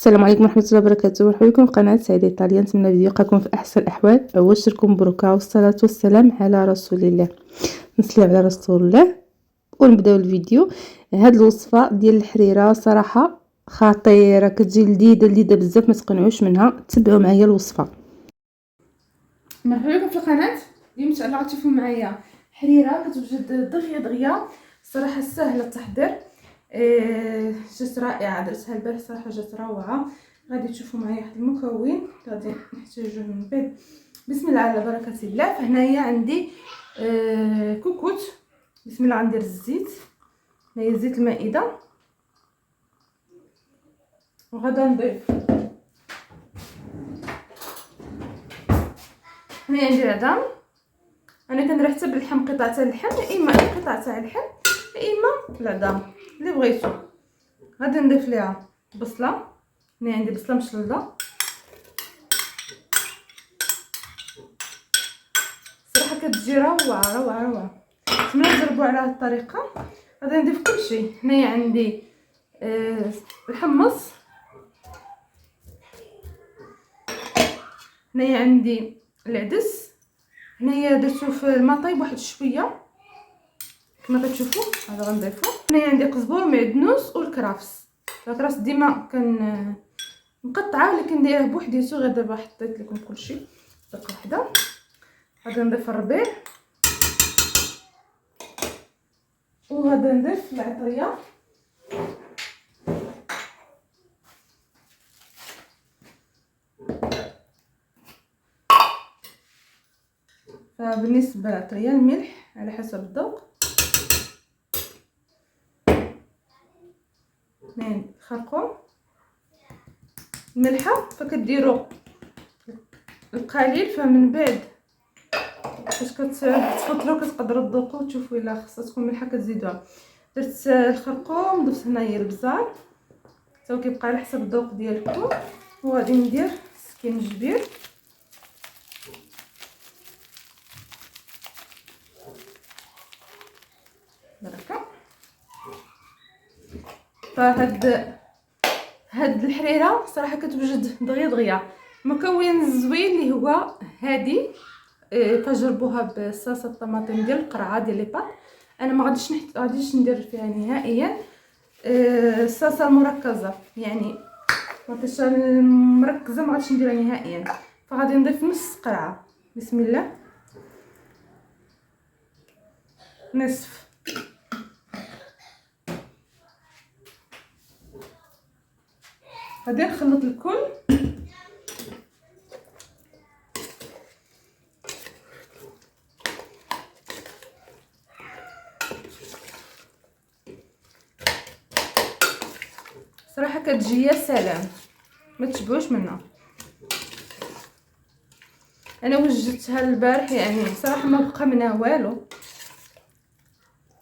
السلام عليكم ورحمة الله وبركاته. مرحبا بكم في قناة سعيدة إيطاليا. نتمنى الفيديو يلقاكم في أحسن الأحوال. أبشركم بركة والصلاة والسلام على رسول الله. نصلي على رسول الله ونبداو الفيديو. هاد الوصفة ديال الحريرة صراحة خطيرة، كتجي لذيذة بزاف، ما تقنعوش منها. تبعوا معايا الوصفة. مرحبا بكم في القناة. اليوم ان شاء الله غتشوفوا معايا حريرة كتوجد دغيا صراحة سهلة التحضير. جات رائعة، درتها البارح صراحة جات روعة. غادي تشوفوا معايا واحد المكون غادي نحتاجوه من بعد. بسم الله على بركة الله. فهنايا عندي كوكوت. بسم الله. غندير الزيت، هنايا زيت المائدة، وغادا نضيف هنايا عندي العظام. انا كندير حتى باللحم، قطعه تاع اللحم، يا اما قطعه تاع اللحم يا اما العظام اللي بغيتو. غادي نضيف ليها بصله، هنا عندي بصله مشلده صراحه كتجي روعه روعه روعه. نتمنى تجربوا على هذه الطريقه. غادي نضيف كلشي. هنايا عندي الحمص، هنايا عندي العدس، هنايا درتو في الماء طايب واحد شويه كما كتشوفوا. هذا غنضيفو. هنايا عندي قزبور معدنوس والكرفس. الكرفس ديما كان مقطعه ولكن دايره بوحديتو، غير دابا حطيت لكم كلشي دقه واحده. غادي نضيف الربيع وغادي نضيف العطريه. فبالنسبه للعطريه الملح على حسب الذوق. اثنين خرقوم الملحه، فكديروا القليل، فمن بعد فاش كتفطروا كتقدروا تذوقوا وتشوفوا الا خصاتكم ملحه كتزيدوها. درت الخرقوم، ضفت هنايا البزار، حتى كيبقى على حسب الذوق ديالكم. وغادي ندير سكينجبير بركه. هاد الحريره صراحه كتوجد دغيا. مكون زوين اللي هو هادي. فجربوها بصلصه الطماطم ديال القرعه ديال لي بات. انا ما غاديش ندير فيها نهائيا الصلصه المركزه، يعني الصلصه المركزه ما غاديش نديرها نهائيا. فغادي نضيف نص قرعه. بسم الله. نصف. غادي نخلط الكل. صراحه كتجي يا سلام، ما تشبعوش منها. انا وجدتها البارح، يعني صراحه ما بقى منها والو.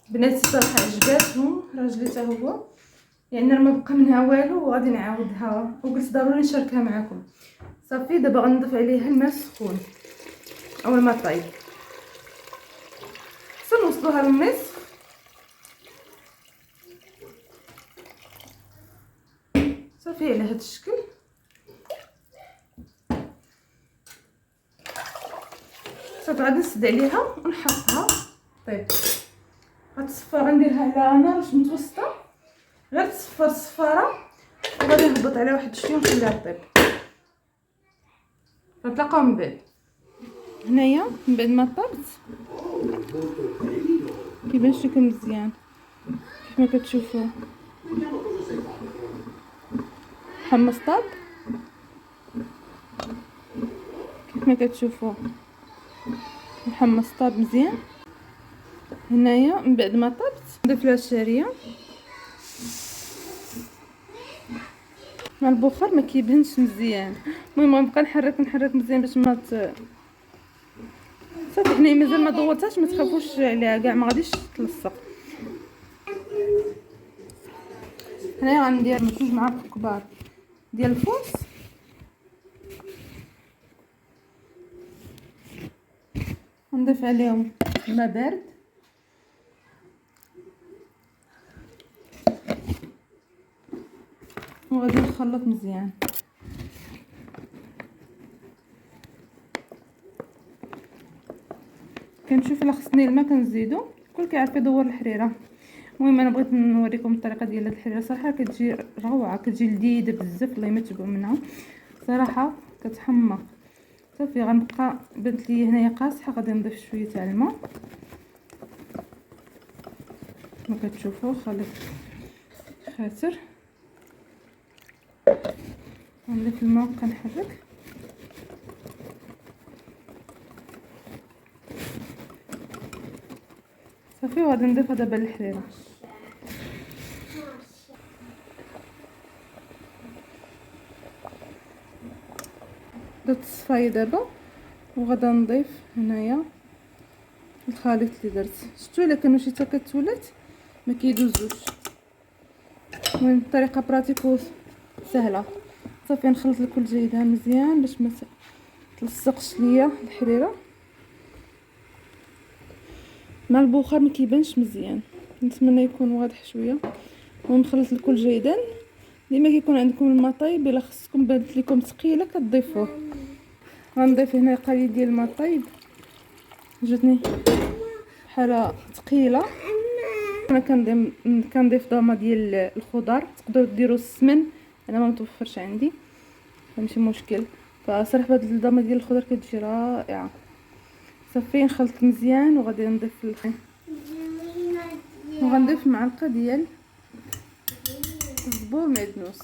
بناتي صراحه عجباتهم، راجلي حتى هو، يعني ما بقى منها والو. وغادي نعاودها وقلت ضروري نشاركها معكم. صافي دابا غنضيف عليها الماء السخون او الماء طايب حتى نوصلوها للنصف. صافي على هذا الشكل. صافي غادي نسد عليها ونحطها طيب. غتصفى، غنديرها على نار متوسطه، غير تصفر الصفاره، وغادي نهبط عليها واحد شويه ونخليها طيب. نتلاقاو من بعد. هنايا من بعد ما طابت كيبانش لكم مزيان كما كتشوفوا. الحمص طاب كما كتشوفوا، الحمص طاب مزيان. هنايا من بعد ما طابت نضيف لها الشعريه مع البخار، ما كيبانش مزيان. المهم غنبقى نحرك مزيان باش ما صافي. هنايا مازال ما ضوطاتش، ما تخافوش عليها كاع، ما غاديش تلصق. هنايا غندير جوج معالق كبار ديال الفوس، نضيف عليهم الماء بارد، وغادي نخلط مزيان. كنشوف الا خصني الماء كنزيدو، الكل كيعرف يدور الحريره. المهم انا بغيت نوريكم الطريقه ديال هاد الحريره، صراحه كتجي روعه، كتجي لذيذه بزاف، الله ما تشبعوا منها صراحه، كتحمق. صافي غنبقى بانت لي هنايا قاصحه، غادي نضيف شويه تاع الماء كما كتشوفوا، خليط خاسر. غنضيف الماء وكنحرك. صافي وغادي نضيف دابا الحريره. درت الصفايه دابا وغادا نضيف هنايا الخليط اللي درت. شفتوا الا كانوا شي كتولات ما كيدوزوش. المهم الطريقه براتيك سهله. صافي نخلط الكل جيدا مزيان باش ما تلصقش ليا الحريره. مع البخار ما كيبانش مزيان، نتمنى يكون واضح شويه. ونخلط الكل جيدا. ديما كيكون عندكم الماء طايب، الا خصكم بانت لكم ثقيله كتضيفوه. غنضيف هنا قليل ديال الماء طايب، جاتني بحال ثقيله. انا كنضيف ضامه ديال الخضر، تقدروا ديروا السمن، انا ما متوفرش عندي ماشي مشكل. فصراحه هاد الضامه ديال الخضر كتجي رائعه. صافي نخلط مزيان وغادي نضيف الخيم، وغنضيف معلقه ديال الزبور معدنوس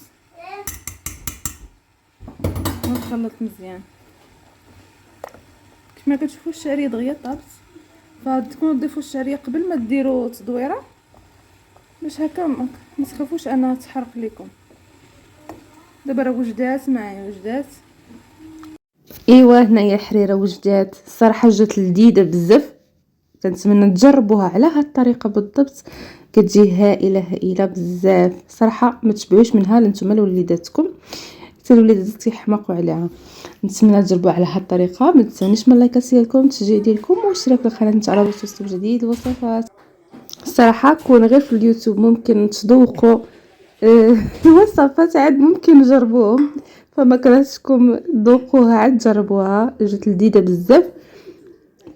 ونخلط مزيان. كما كتشوفوا الشعريه دغيا طابت، فتكونوا تضيفوا الشعريه قبل ما ديروا تدويره باش هكا ما تخافوش انها تحرق لكم. دابا راه وجدات معايا، وجدات. ايوا هنايا الحريره وجدات، الصراحه جات لذيذه بزاف. كنتمنى تجربوها على هاد الطريقه بالضبط، كتجي هائله بزاف صراحه. ما تشبعوش منها نتوما لوليداتكم، حتى الوليدات كيحماقوا عليها. نتمنى تجربوها على هاد الطريقه. ما تنسونيش من اللايكات ديالكم، التشجيع ديالكم، والاشتراك في القناه على باش توصلوا جديد الوصفات. الصراحه كون غير في اليوتيوب ممكن تذوقوا الوصفات، عاد ممكن نجربوهم، فما كرهتكم ذوقوها عاد جربوها، جات لذيذه بزاف.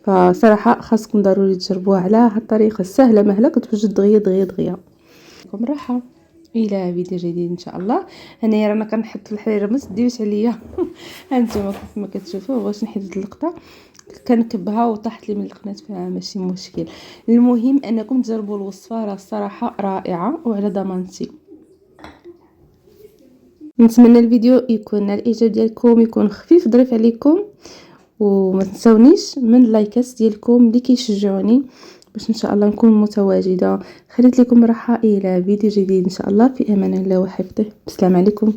فصراحه خاصكم ضروري تجربوها على هاد الطريقه السهله مهله، كتوجد دغيا. لكم راحه الى فيديو جديد ان شاء الله. هنايا رانا كنحط الحريره، ما تديوش عليا هانتوما كيف ما كتشوفوا. باش نحيد اللقطه كنكبها وطاحت لي من القناه، فماشي مشكل. المهم انكم تجربوا الوصفه، راه الصراحه رائعه وعلى ضمانتي. نتمنى الفيديو يكون نال الاعجاب ديالكم، يكون خفيف ظريف عليكم، وما تنسونيش من اللايكات ديالكم اللي كيشجعوني باش ان شاء الله نكون متواجده. خليت لكم راحه الى فيديو جديد ان شاء الله، في امان الله وحفظه. السلام عليكم.